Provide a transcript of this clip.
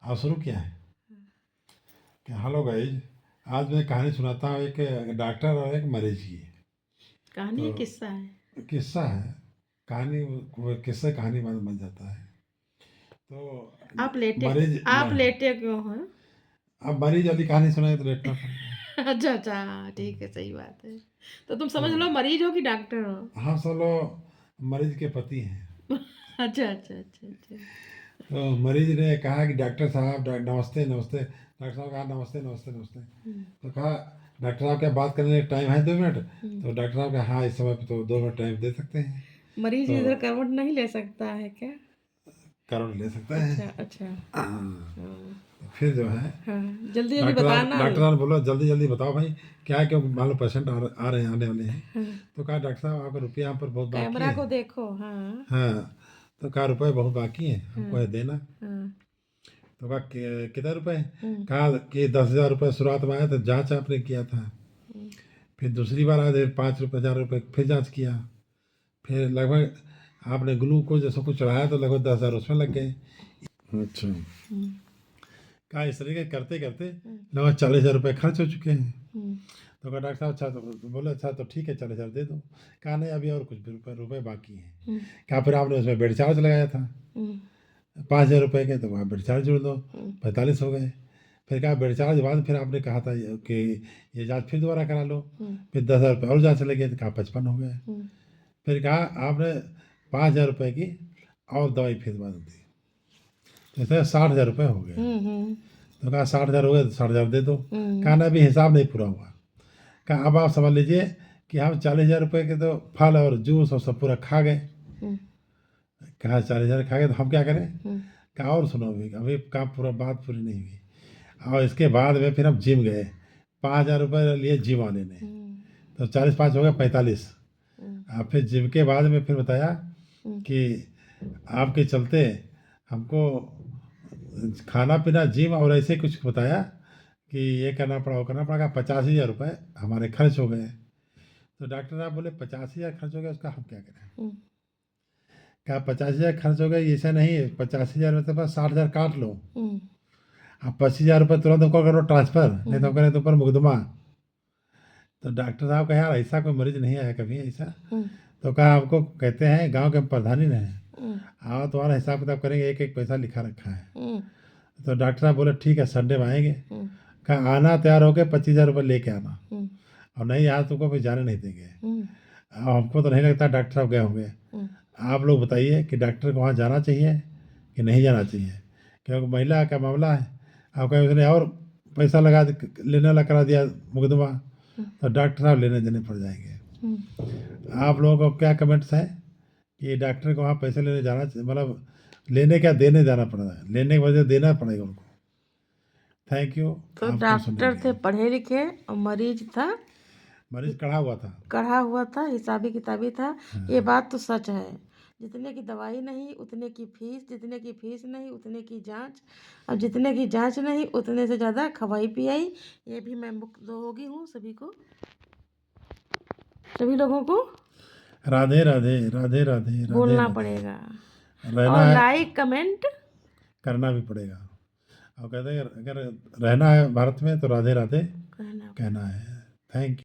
आप शुरू किया है कि हेलो गाइज, आज मैं कहानी सुनाता हूँ एक डॉक्टर और एक मरीज की। कहानी है, तो किस्सा है। किस्सा है। कहानी वो किस्सा कहानी बन जाता है। तो मरीज आप लेटे क्यों हो? अब मरीज वाली कहानी सुनाए तो लेटना पड़ेगा। अच्छा अच्छा, हाँ, ठीक है, सही बात है। तो तुम तो समझ लो मरीज हो कि डॉक्टर हो? हम सब लोग मरीज के पति हैं। अच्छा अच्छा अच्छा अच्छा। तो मरीज ने कहा कि डॉक्टर साहब नमस्ते नमस्ते। डॉक्टर साहब कहा नमस्ते नमस्ते नमस्ते। तो कहा डॉक्टर साहब क्या बात करने का टाइम है 2 मिनट? तो डॉक्टर साहब कहा हाँ, इस समय पे तो 2 मिनट टाइम दे सकते हैं। मरीज तो इधर करवट नहीं ले सकता है क्या? करोड़ ले सकता है। अच्छा अच्छा। हाँ। हाँ तो फिर जो है हाँ, जल्दी जल्दी बताना। डॉक्टर साहब ने बोला जल्दी जल्दी बताओ भाई, क्या है, क्यों मान लो पेशेंट आ रहे हैं, आने वाले हैं। हाँ, तो कहा डॉक्टर साहब आपका रुपया हम पर बहुत बाकी कैमरा है। को देखो। हाँ हाँ। तो कहा रुपये बहुत बाकी है, हाँ हमको है देना। हाँ। तो कहा कितने रुपए? कहा कि 10,000 रुपये शुरुआत में आया था, जाँच आपने किया था। फिर दूसरी बार आए थे 5,000 रुपये फिर जाँच किया। फिर लगभग आपने ग्लूकोज जैसा कुछ चढ़ाया तो लगभग 10,000 उसमें लग गए। अच्छा। कहा इस तरीके करते करते लगभग 40,000 रुपये खर्च हो चुके हैं। तो कहा डॉक्टर साहब अच्छा, तो बोले अच्छा तो ठीक है 40,000 दे दो। कहा नहीं, अभी और कुछ रुपये बाकी हैं। कहा फिर आपने उसमें बेड चार्ज लगाया था 5,000 रुपये के, तो वहाँ बेड चार्ज जोड़ दो, 45 हो गए। फिर कहा बेड चार्ज के बाद फिर आपने कहा था कि ये जाँच फिर दोबारा करा लो। फिर 10,000 रुपये और जाँच लगे, तो कहा 55 हो गए। फिर कहा आपने 5,000 रुपये की और दवाई फिर बाद दी, जैसे 60,000 रुपये हो गए। तो कहा 60,000 हो गए तो 60,000 दे दो। कहा ना अभी हिसाब नहीं पूरा हुआ। कहा अब आप समझ लीजिए कि हम 40,000 रुपये के तो फल और जूस और सब पूरा खा गए। कहा 40,000 खा गए तो हम क्या करें? कहा और सुनो, अभी अभी काम पूरा बात पूरी नहीं हुई। और इसके बाद में फिर हम जिम गए, 5,000 रुपये लिए जिम वाले ने। तो 40 5 हो गया 45। अब फिर जिम के बाद में फिर बताया कि आपके चलते हमको खाना पीना जिम और ऐसे कुछ बताया कि ये करना पड़ा वो करना पड़ा। 85,000 रुपये हमारे खर्च हो गए। तो डॉक्टर साहब बोले 85,000 खर्च हो गया, उसका हम क्या करें? कहा 50,000 खर्च हो गया, ऐसा नहीं है, 85,000 में तो बस 60,000 काट लो। अब 25,000 रुपये तुरंत हमको करो ट्रांसफ़र, नहीं तो हम करें तो ऊपर मुकदमा। तो डॉक्टर साहब कहे यार ऐसा कोई मरीज नहीं आया कभी ऐसा। तो कहा आपको कहते हैं गांव के प्रधानी ने, आओ तुम्हारा हिसाब किताब करेंगे, एक एक पैसा लिखा रखा है। तो डॉक्टर साहब बोले ठीक है संडे में आएंगे। कहा आना तैयार हो गए, 25,000 रुपये लेके आना, और नहीं यहाँ तुमको फिर जाने नहीं देंगे। अब हमको तो नहीं लगता डॉक्टर साहब गए होंगे। आप लोग बताइए कि डॉक्टर को वहाँ जाना चाहिए कि नहीं जाना चाहिए, क्योंकि महिला का मामला है। आप कहें उसने और पैसा लगा लेने वाला करा दिया मुकदमा, तो डॉक्टर साहब लेने देने पड़ जाएंगे। आप लोगों को क्या कमेंट्स है कि डॉक्टर को वहाँ पैसे लेने जाना मतलब लेने क्या देने जाना पड़ रहा है? लेने की वजह देना पड़ेगा उनको। Thank you. तो आपको सुनने डॉक्टर के थे लिए पढ़े लिखे और मरीज था मरीज कड़ा हुआ था। कढ़ा हुआ था, हिसाबी किताबी था। ये बात तो सच है। जितने की दवाई नहीं उतने की फीस, जितने की फीस नहीं उतने की जांच, अब जितने की जांच नहीं उतने से ज़्यादा खवाई पियाई। ये भी मैं मुक्त होगी हूँ सभी को, सभी लोगों को राधे राधे राधे राधे राधे बोलना राधे। पड़ेगा रहना और है, लाइक कमेंट करना भी पड़ेगा। और कहते हैं अगर रहना है भारत में तो राधे राधे कहना कहना है। Thank you.